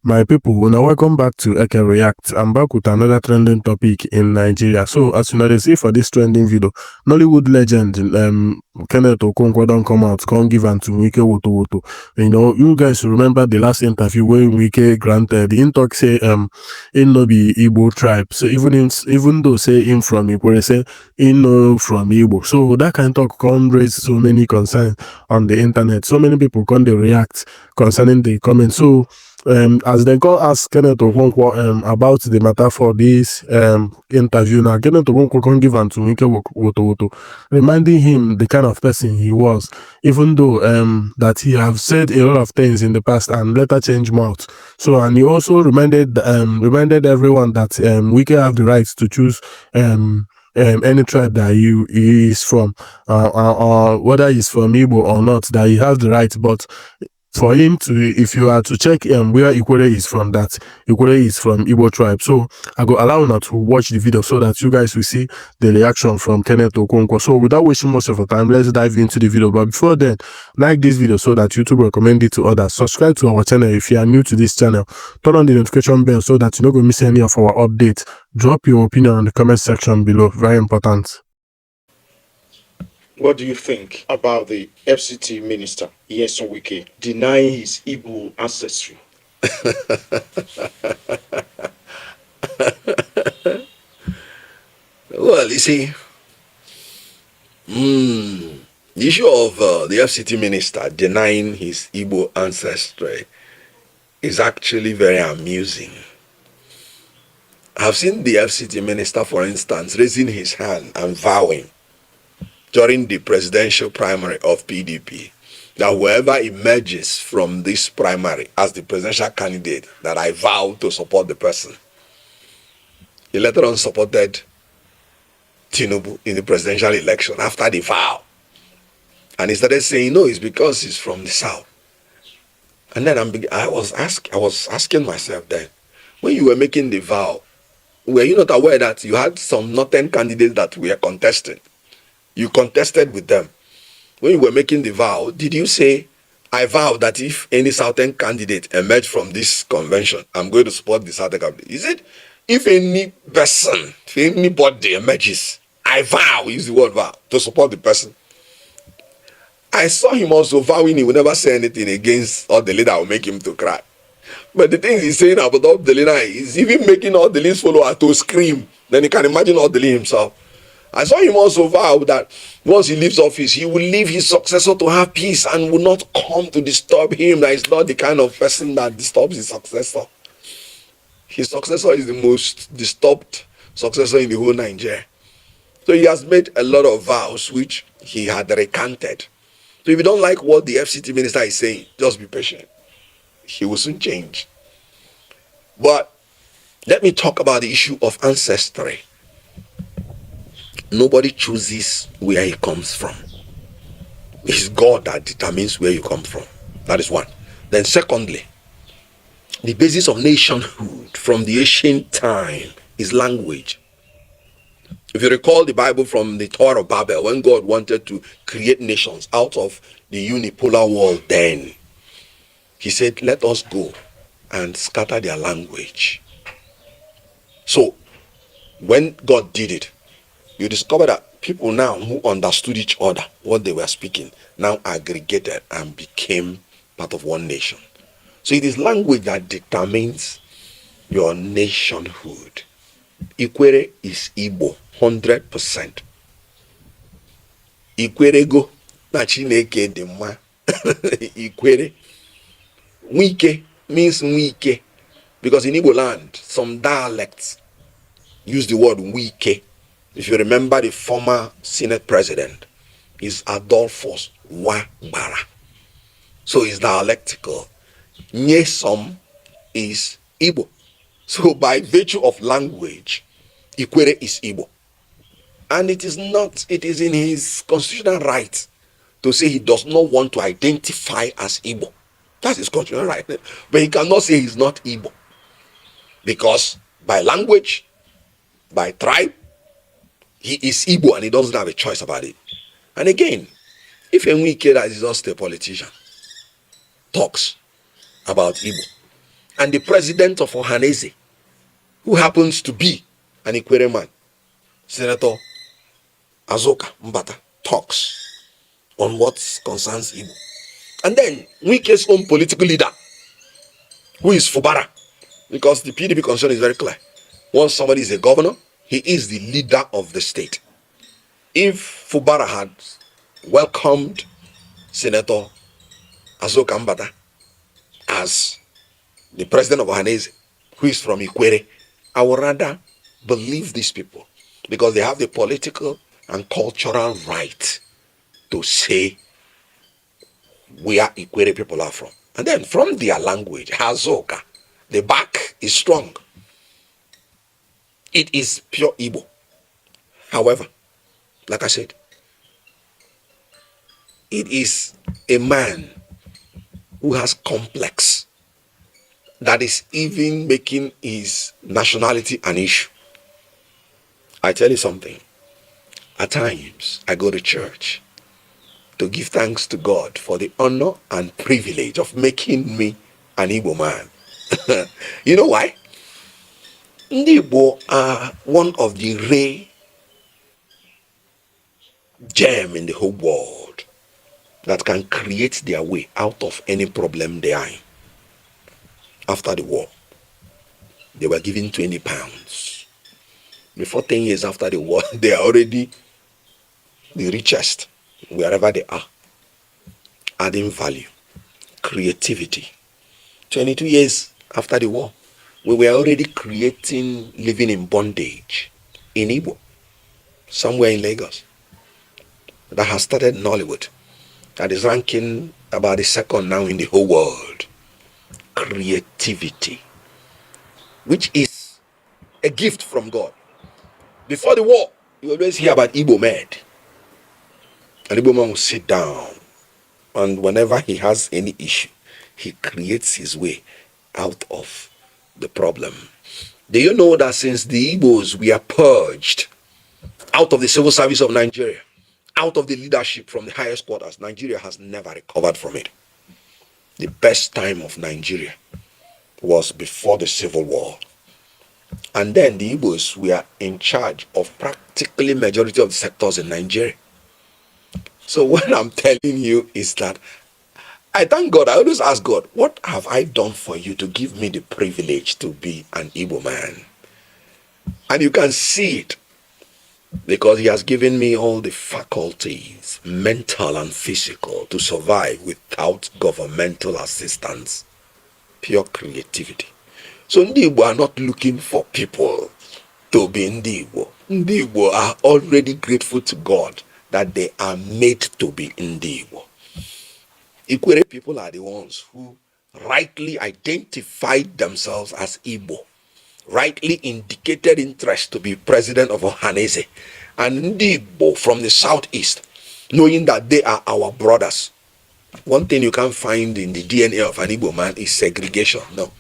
My people, now welcome back to Eke React. I'm back with another trending topic in Nigeria. So, as you know, they see for this trending video, Nollywood legend Kenneth Okonkwo don't come out, come give to Wike Woto. You know, you guys remember the last interview where Wike granted the talk say in no be Igbo tribe. So even though say him from Igbo, they say in no from Igbo. So that kind of talk can raise so many concerns on the internet. So many people can they react concerning the comments. So as they go ask Kenneth Okonkwo about the matter for this interview, now Kenneth Okonkwo can give to Wike Woto, reminding him the kind of person he was, even though that he have said a lot of things in the past and later changed mouth. So, and he also reminded everyone that Wike have the right to choose any tribe that he is from, or whether he's from Igbo or not, that he has the right. But for him to, if you are to check where Ikwere is from, that Ikwere is from Igbo tribe. So I go allow now to watch the video so that you guys will see the reaction from Kenneth Okonkwo. So without wasting much of your time, let's dive into the video. But before then, like this video so that YouTube recommend it to others. Subscribe to our channel if you are new to this channel. Turn on the notification bell so that you don't go miss any of our updates. Drop your opinion in the comment section below. Very important. What do you think about the FCT Minister Nyesom Wike denying his Igbo ancestry? Well, you see, the issue of the FCT Minister denying his Igbo ancestry is actually very amusing. I've seen the FCT Minister, for instance, raising his hand and vowing during the presidential primary of PDP that whoever emerges from this primary as the presidential candidate, that I vow to support the person. He later on supported Tinubu in the presidential election after the vow. And he started saying, no, it's because he's from the south. And then I was asking myself then, when you were making the vow, were you not aware that you had some northern candidates that were contesting? You contested with them. When you were making the vow, did you say, I vow that if any southern candidate emerge from this convention, I'm going to support the southern candidate? Is it, if any person, if anybody emerges, I vow, use the word vow, to support the person? I saw him also vowing he would never say anything against all the leader will make him to cry. But the things he's saying about all the leader is even making all the leaders followers to scream. Then you can imagine all the leader himself. I saw him also vow that once he leaves office, he will leave his successor to have peace and will not come to disturb him. That is not the kind of person that disturbs his successor. His successor is the most disturbed successor in the whole Nigeria. So he has made a lot of vows which he had recanted. So if you don't like what the FCT minister is saying, just be patient. He will soon change. But let me talk about the issue of ancestry. Nobody chooses where he comes from. It's God that determines where you come from. That is one. Then secondly, the basis of nationhood from the ancient time is language. If you recall the Bible from the Tower of Babel, when God wanted to create nations out of the unipolar world, then he said, let us go and scatter their language. So when God did it, you discover that people now who understood each other, what they were speaking, now aggregated and became part of one nation. So it is language that determines your nationhood. Ikwere is Igbo, 100%. Ikwere go, na Chineke dị mma. Ikwere. Wike means Wike, because in Igbo land, some dialects use the word Wike. If you remember, the former Senate president is Adolphus Wagbara. So it's dialectical. Nyesom is Igbo. So by virtue of language, Ikwere is Igbo. And it is in his constitutional right to say he does not want to identify as Igbo. That's his constitutional right. But he cannot say he's not Igbo. Because by language, by tribe, he is Igbo and he doesn't have a choice about it. And again, if Enrique, that is just a politician, talks about Igbo, and the president of Ohanese, who happens to be an Ikwere man, Senator Azoka Mbata, talks on what concerns Igbo. And then Wike's own political leader, who is Fubara, because the PDP concern is very clear. Once somebody is a governor, he is the leader of the state. If Fubara had welcomed Senator Azoka Mbata as the president of Ohanese, who is from Ikwere, I would rather believe these people because they have the political and cultural right to say where Ikwere people are from. And then from their language, Azoka, the back is strong. It is pure Igbo. However, like I said, it is a man who has complex that is even making his nationality an issue. I tell you something. At times, I go to church to give thanks to God for the honor and privilege of making me an Igbo man. You know why? Ndị Igbo are one of the rare gem in the whole world that can create their way out of any problem they are in. After the war, they were given 20 pounds. Before 10 years after the war, they are already the richest wherever they are. Adding value, creativity. 22 years after the war, we were already creating living in bondage in Igbo, somewhere in Lagos, that has started in Hollywood, that is ranking about the second now in the whole world. Creativity, which is a gift from God. Before the war, you always hear about Igbo man. An Igbo man will sit down, and whenever he has any issue, he creates his way out of the problem. Do you know that since the Igbos were purged out of the civil service of Nigeria, out of the leadership from the highest quarters, Nigeria has never recovered from it. The best time of Nigeria was before the Civil War. And then the Igbos were in charge of practically majority of the sectors in Nigeria. So what I'm telling you is that I thank God. I always ask God, what have I done for you to give me the privilege to be an Igbo man? And you can see it because he has given me all the faculties, mental and physical, to survive without governmental assistance. Pure creativity. So Ndi Igbo are not looking for people to be Ndi Igbo. Ndi Igbo are already grateful to God that they are made to be Ndi Igbo. Ikwere people are the ones who rightly identified themselves as Igbo, rightly indicated interest to be president of Ohanese, and Ndi Igbo from the southeast, knowing that they are our brothers. One thing you can't find in the DNA of an Igbo man is segregation. No.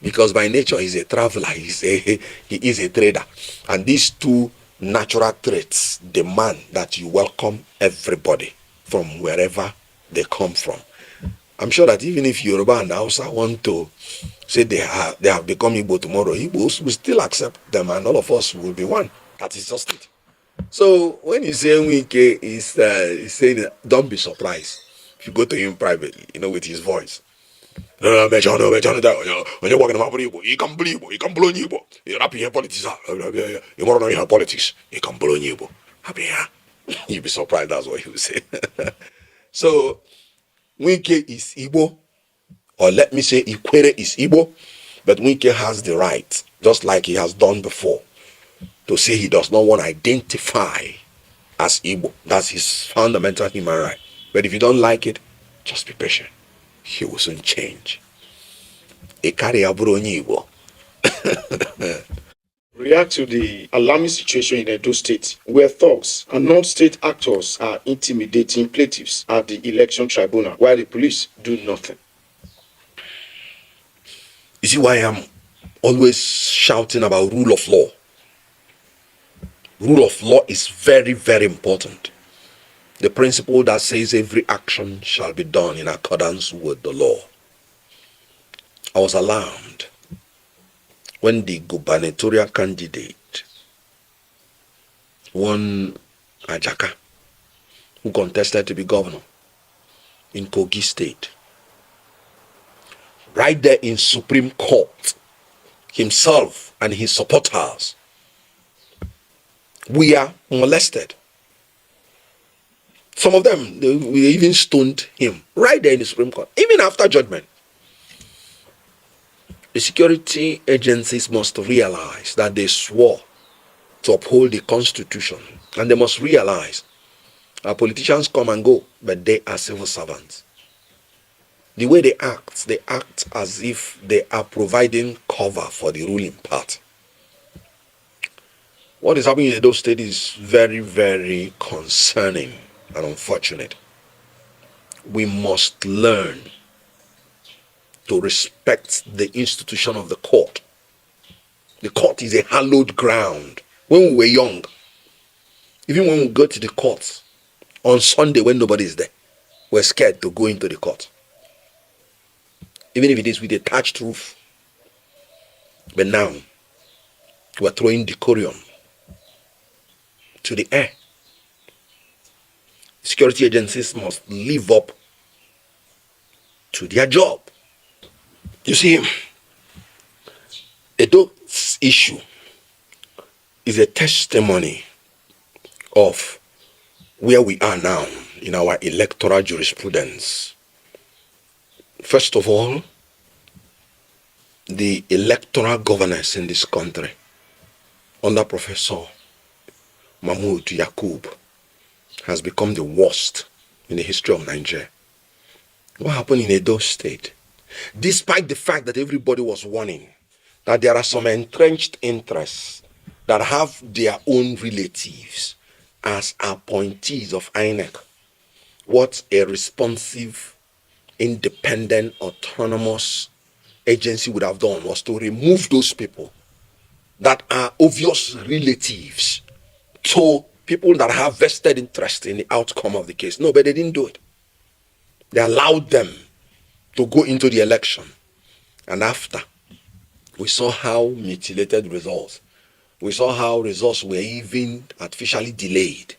Because by nature he's a traveler, he is a trader. And these two natural traits demand that you welcome everybody from wherever they come from. I'm sure that even if Yoruba and Hausa want to say they have become Igbo tomorrow, Igbos will still accept them and all of us will be one. That is just it. So when you say Wike is saying, don't be surprised if you go to him privately, with his voice. When you're walking about Igbo, you can believe Igbo, you can blow Igbo. You're not here politics. You want to know your politics, you can blow Igbo. You'll be surprised, that's what he will say. So Wike is Igbo, or let me say Ikwere is Igbo, but Wike has the right, just like he has done before, to say he does not want to identify as Igbo. That's his fundamental human right. But if you don't like it, just be patient. He will soon change. React to the alarming situation in Edo State, where thugs and non-state actors are intimidating plaintiffs at the election tribunal, while the police do nothing. You see why I'm always shouting about rule of law? Rule of law is very, very important. The principle that says every action shall be done in accordance with the law. I was alarmed when the gubernatorial candidate, one Ajaka, who contested to be governor in Kogi State, right there in Supreme Court, himself and his supporters were molested. Some of them, they even stoned him right there in the Supreme Court, even after judgment. The security agencies must realize that they swore to uphold the Constitution, and they must realize our politicians come and go, but they are civil servants. The way they act as if they are providing cover for the ruling party. What is happening in those states is very, very concerning and unfortunate. We must learn to respect the institution of the court. The court is a hallowed ground. When we were young, even when we go to the court on Sunday when nobody is there, we're scared to go into the court. Even if it is with a thatched roof. But now, we're throwing decorum to the air. Security agencies must live up to their job. You see, Edo's issue is a testimony of where we are now in our electoral jurisprudence. First of all, the electoral governance in this country under Professor Mahmoud Yakub has become the worst in the history of Nigeria. What happened in Edo State? Despite the fact that everybody was warning that there are some entrenched interests that have their own relatives as appointees of INEC, what a responsive, independent, autonomous agency would have done was to remove those people that are obvious relatives to people that have vested interest in the outcome of the case. No, but they didn't do it. They allowed them to go into the election. And after, we saw how mutilated results. We saw how results were even artificially delayed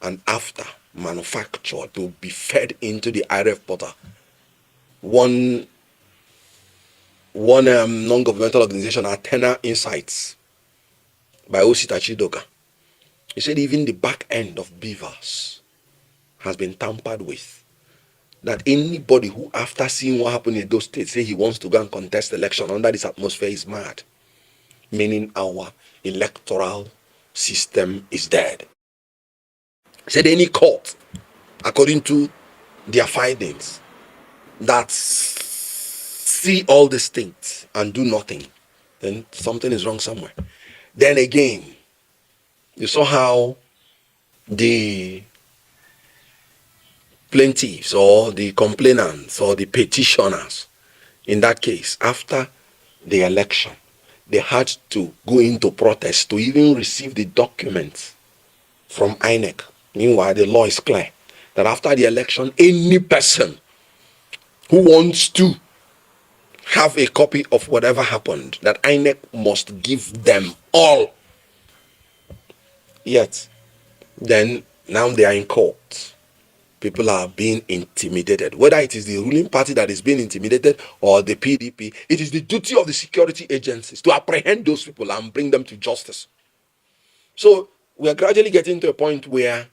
and after manufactured to be fed into the IRF portal. One non-governmental organization, Athena Insights, by Osita Chidoka, he said even the back end of Beavers has been tampered with. That anybody who, after seeing what happened in those states, say he wants to go and contest election under this atmosphere is mad. Meaning our electoral system is dead. He said any court, according to their findings, that see all these things and do nothing, then something is wrong somewhere. Then again, you saw how the plaintiffs or the complainants or the petitioners, in that case, after the election, they had to go into protest to even receive the documents from INEC. Meanwhile, the law is clear that after the election, any person who wants to have a copy of whatever happened, that INEC must give them all. Yet, then now they are in court. People are being intimidated. Whether it is the ruling party that is being intimidated or the PDP, it is the duty of the security agencies to apprehend those people and bring them to justice. So we are gradually getting to a point where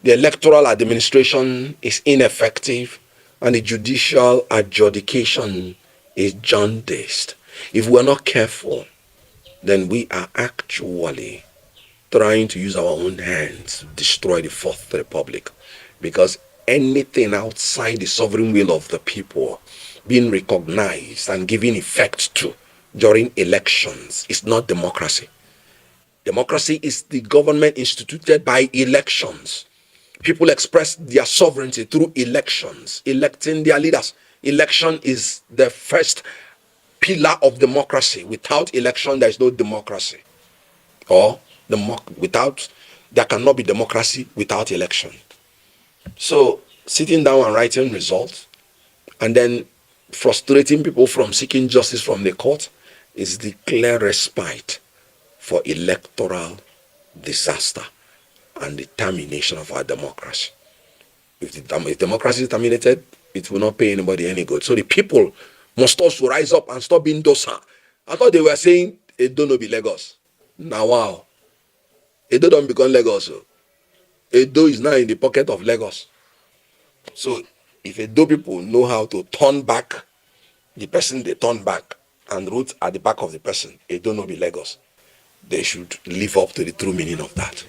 the electoral administration is ineffective and the judicial adjudication is jaundiced. If we are not careful, then we are actually trying to use our own hands to destroy the Fourth Republic. Because anything outside the sovereign will of the people being recognized and given effect to during elections is not democracy. Democracy is the government instituted by elections. People express their sovereignty through elections, electing their leaders. Election is the first pillar of democracy. Without election, there is no democracy. Or there cannot be democracy without election. So sitting down and writing results and then frustrating people from seeking justice from the court is the clear respite for electoral disaster and the termination of our democracy. If democracy is terminated, it will not pay anybody any good. So the people must also rise up and stop being docile. I thought they were saying Edo no be Lagos. Now wow. Edo don't become Lagos. Edo is now in the pocket of Lagos. So if Edo people know how to turn back the person they turn back and root at the back of the person, Edo no be Lagos, they should live up to the true meaning of that.